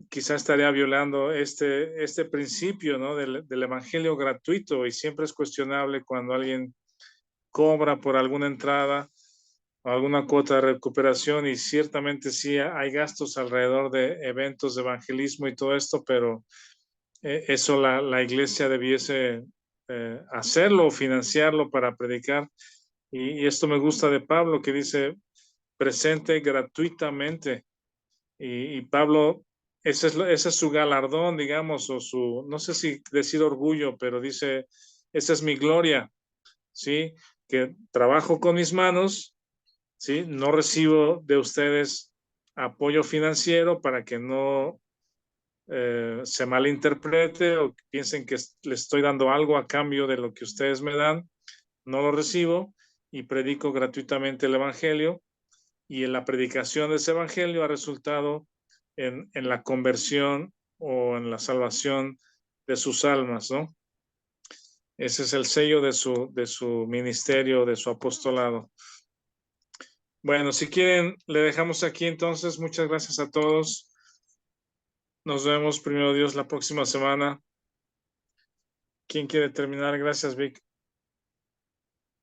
quizá estaría violando este principio, ¿no? Del evangelio gratuito, y siempre es cuestionable cuando alguien cobra por alguna entrada o alguna cuota de recuperación, y ciertamente sí hay gastos alrededor de eventos de evangelismo y todo esto, pero eso la iglesia debiese hacerlo o financiarlo para predicar. Y esto me gusta de Pablo, que dice presente gratuitamente. Y Pablo, ese es su galardón, digamos, o su, no sé si decir orgullo, pero dice, esa es mi gloria, ¿sí? que trabajo con mis manos, ¿sí? No recibo de ustedes apoyo financiero para que no se malinterprete o piensen que les estoy dando algo a cambio de lo que ustedes me dan. No lo recibo y predico gratuitamente el Evangelio, y en la predicación de ese Evangelio ha resultado en la conversión o en la salvación de sus almas, ¿no? Ese es el sello de su ministerio, de su apostolado. Bueno, si quieren, le dejamos aquí entonces. Muchas gracias a todos. Nos vemos, primero Dios, la próxima semana. ¿Quién quiere terminar? Gracias, Vic.